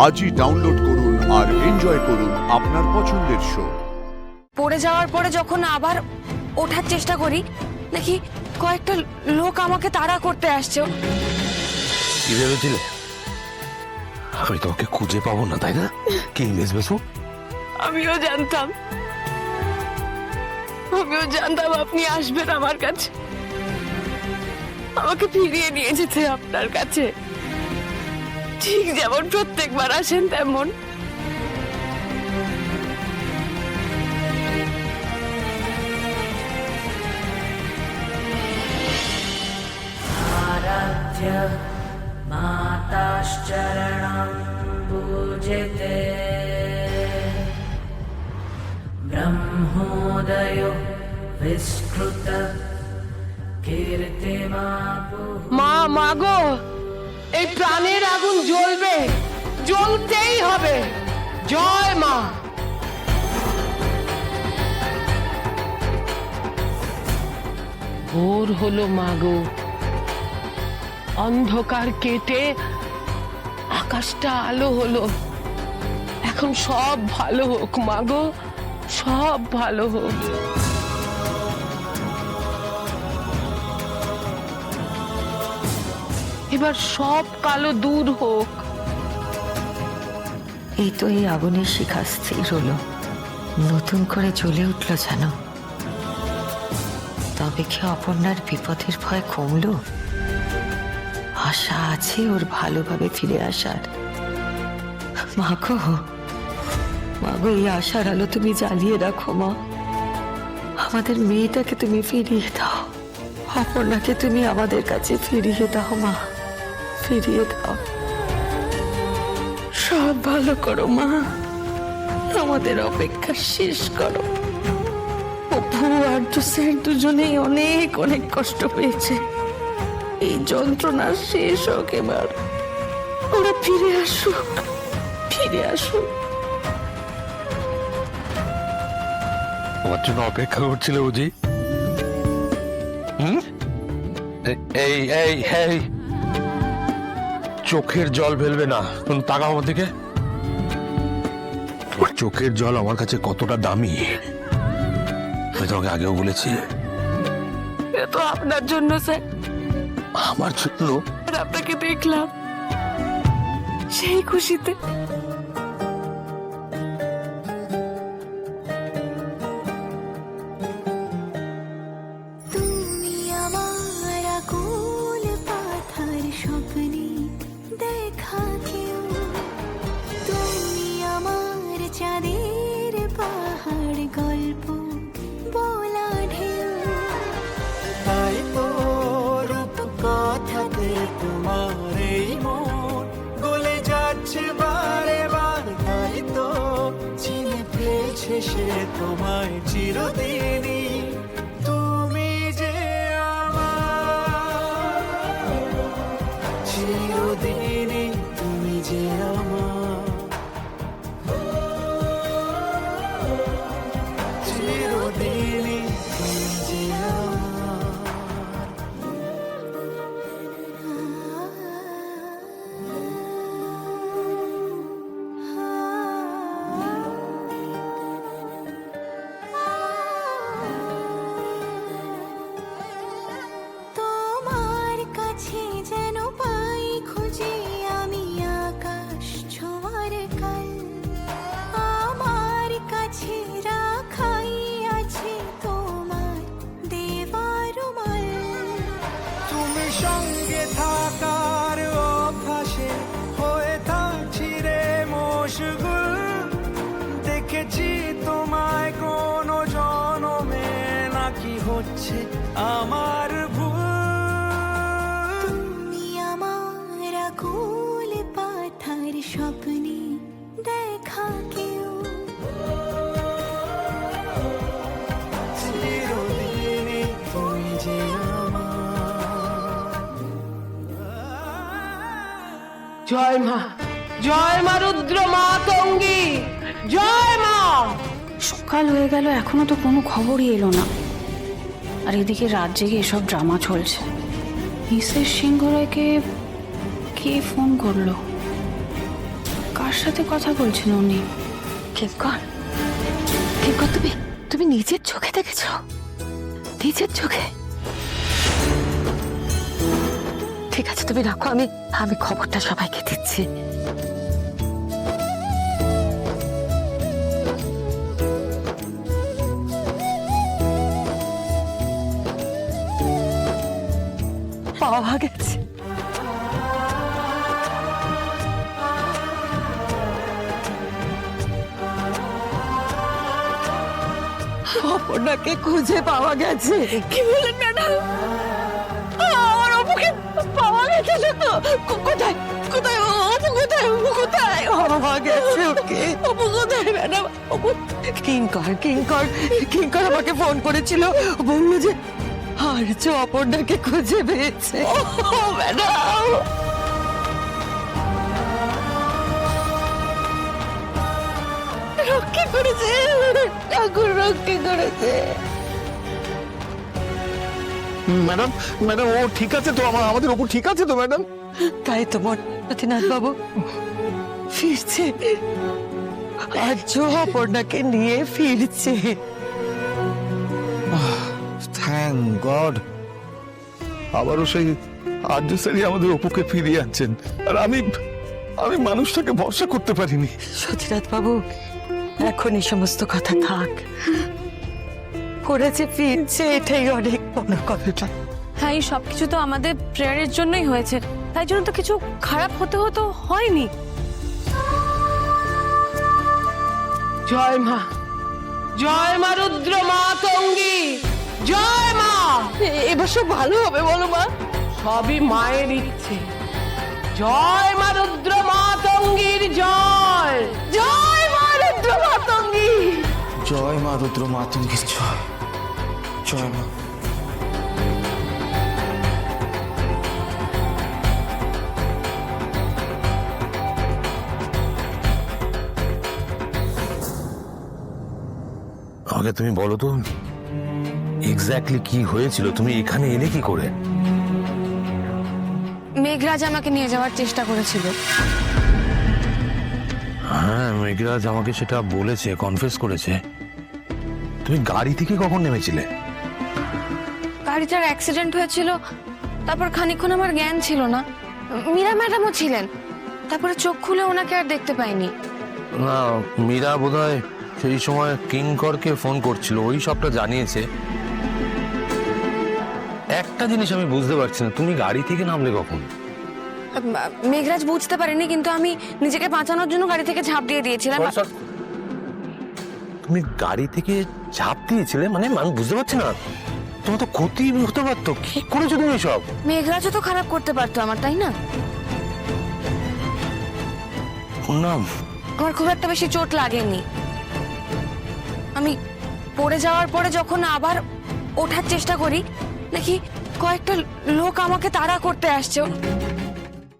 আজই ডাউনলোড করুন আর এনজয় করুন আপনার পছন্দের শো। পড়ে যাওয়ার পরে যখন আবার ওঠার চেষ্টা করি, দেখি কয়েকটা লোক আমাকে তাড়া করতে আসছে। কি ভেবেছিলে আমি তোমাকে খুঁজে পাবো না, তাই না? কি মিস বসু, আমিও জানতাম আপনি আসবেন আমার কাছে, আমাকে ফিরিয়ে নিয়ে যেতে আপনার কাছে, ঠিক যেমন প্রত্যেকবার আসেন তেমন। आराध्य माताश्चरणं पूजिते ब्रह्मोदयो विस्कृत कीर्तिमापु। মা, মাগো, এই প্রাণের আগুন জ্বলবে, জ্বলতেই হবে। জয় মা। ভোর হলো মাগো, অন্ধকার কেটে আকাশটা আলো হলো। এখন সব ভালো হোক মাগো, সব ভালো হোক। এবার সব কালো দূর হোক। এই তো এই আগুনের শিখা স্থির হলো, নতুন করে জ্বলে উঠল যেন। তবে কি অপর্ণার বিপদের ভয় কমলো? আশা আছে ওর ভালোভাবে ফিরে আসার। মাগো, মাগো, এই আশার আলো তুমি জ্বালিয়ে রাখো মা। আমাদের মেয়েটাকে তুমি ফিরিয়ে দাও, অপর্ণাকে তুমি আমাদের কাছে ফিরিয়ে দাও মা, ফিরিয়ে দাও। সব ভালো করো মা, আমাদের অপেক্ষা শেষ করো। অপু আর জোসের দুজনেই অনেক অনেক কষ্ট পেয়েছে, এই যন্ত্রণা শেষ হোক এবার। ওরা ফিরে আসুক, ফিরে আসুক। আমার জন্য অপেক্ষা করছিল বুঝি? এই এই এই চোখের জল ফেলবে না, তুমি তাকাও আমার দিকে। তোমার চোখের জল আমার কাছে কতটা দামি আমি তোমাকে আগেও বলেছি। এ তো আপনার জন্য স্যার, আমার জন্য? আপনাকে দেখলাম সেই খুশিতে। তুমি আমার আকুল পাথার স্বপ্নে দেখা কেউ, তুমি আমার চাঁদের পাহাড় গল্প বলা ঢেউ। তাই তো রূপ কথাতে তোমার এই মন গলে যাচ্ছে বারে বার। তাই তো চিনে ফেলছে সে তোমায় চিরদিনই। তুমি যে আমার চিরদিনই, তুমি যে আমার চিরদিনই, তুমি যে আমার। তোমার কাছে যেন পাই খুঁজে আমি আকাশ ছোঁয়ার কাল। আমার কাছে রাখাই আছে তোমার দেবার রুমাল। তুমি সঙ্গে থাকার অভ্যাসে হয়ে থাকছি রে মশগুল। দেখেছি তোমায় কোনো জনমে, নাকি হচ্ছে আমার ভুল। তুমি আমার আকুল পাথার স্বপ্নে দেখা কেউ, চিরদিনই তুমি যে আমার। জয় মা, জয় মা রুদ্র মাতঙ্গী, জয় মা। সকাল হয়ে গেল, এখনো তো কোনো খবরই এলো না। আর এদিকে রাত জেগে এসব ড্রামা চলছে। মিসেস সিংহ রায়কে কে ফোন করলো? কার কার সাথে কথা বলছেন উনি? কিঙ্কর, কিঙ্কর, তুমি নিজের চোখে দেখেছো? নিজের চোখে? ঠিক আছে, তুমি রাখো, আমি খবরটা সবাইকে দিচ্ছি। পাওয়া গেছে। অপর্ণাকে খুঁজে পাওয়া গেছে। কি বলেন ম্যাডাম? আমার অপুকে পাওয়া গেছে তো? কোথায় কোথায় অপু কোথায়? অপু কোথায়? পাওয়া গেছে ওকে। অপু কোথায় ম্যাডাম? অপু কিঙ্কর কিঙ্কর কিঙ্কর আমাকে ফোন করেছিল, বললো যে আর্য অপর্ণাকে খুঁজে পেয়েছে। ও ম্যাডাম, রক্ষে করেছে, ঠাকুর রক্ষে করেছে। ম্যাডাম, ম্যাডাম ও ঠিক আছে তো? আমাদের ওপর ঠিক আছে তো ম্যাডাম? তাই তো মতিনাথ বাবু ফিরছে, আর্য অপর্ণাকে নিয়ে ফিরছে। Thank god. আবারও সেই আর্য স্যারই আমাদের অপুকে ফিরিয়ে আনছেন, আর আমি মানুষটাকে ভরসা করতে পারিনি। সতীনাথ বাবু, এখন এই সমস্ত কথা থাক, করেছে ফিরছে, এটাই অনেক বড় কথা। হ্যাঁ, এই সবকিছু তো আমাদের প্রেয়ারের জন্যই হয়েছে, তাই জন্য তো কিছু খারাপ হতে হয়নি। জয় মা, জয় মা রুদ্র মাতঙ্গী, জয় মা। এবার সব ভালো হবে বলো মা? সবই মায়ের ইচ্ছে। জয় মা রুদ্র মাতঙ্গীর জয়, জয় মা রুদ্র মাতঙ্গী। জয় মা রুদ্র মাতঙ্গীর জয়। জয় মা। আমাকে তুমি বলো তো এক্স্যাক্টলি কি হয়েছিল? তুমি এখানে এলে কি করে? মেঘরাজ আমাকে নিয়ে যাওয়ার চেষ্টা করেছিল। হ্যাঁ, মেঘরাজ আমাকে সেটা বলেছে, কনফেস করেছে। তুমি গাড়ি থেকে কখন নেমেছিলে? গাড়িটার অ্যাক্সিডেন্ট হয়েছিল, তারপর খানিকক্ষণ আমার জ্ঞান ছিল না। মীরা ম্যাডামও ছিলেন, তারপরে চোখ খুলে ওনাকে আর দেখতে পাইনি। না, মীরা বোধহয় সেই সময় কিঙ্করকে ফোন করছিল, ওই সবটা জানিয়েছে। একটা জিনিস আমি বুঝতে পারছি না, তুমি গাড়ি থেকে নামলে কখন? মেঘরাজ বুঝতে পারেনি, কিন্তু আমি নিজেকে বাঁচানোর জন্য গাড়ি থেকে ঝাঁপ দিয়ে দিয়েছিলাম। তুমি গাড়ি থেকে ঝাঁপ দিয়েছিলে? মানে আমি বুঝতে পারছি না, তোমার তো ক্ষতি হতে পারতো। কি করেছো তুমি সব? মেঘরাজও তো খারাপ করতে পারতো আমার, তাই না? না, আমার খুব একটা বেশি চোট লাগেনি। আমি পড়ে যাওয়ার পরে যখন আবার ওঠার চেষ্টা করি, দেখি কয়েকটা লোক আমাকে তাড়া করতে আসছে।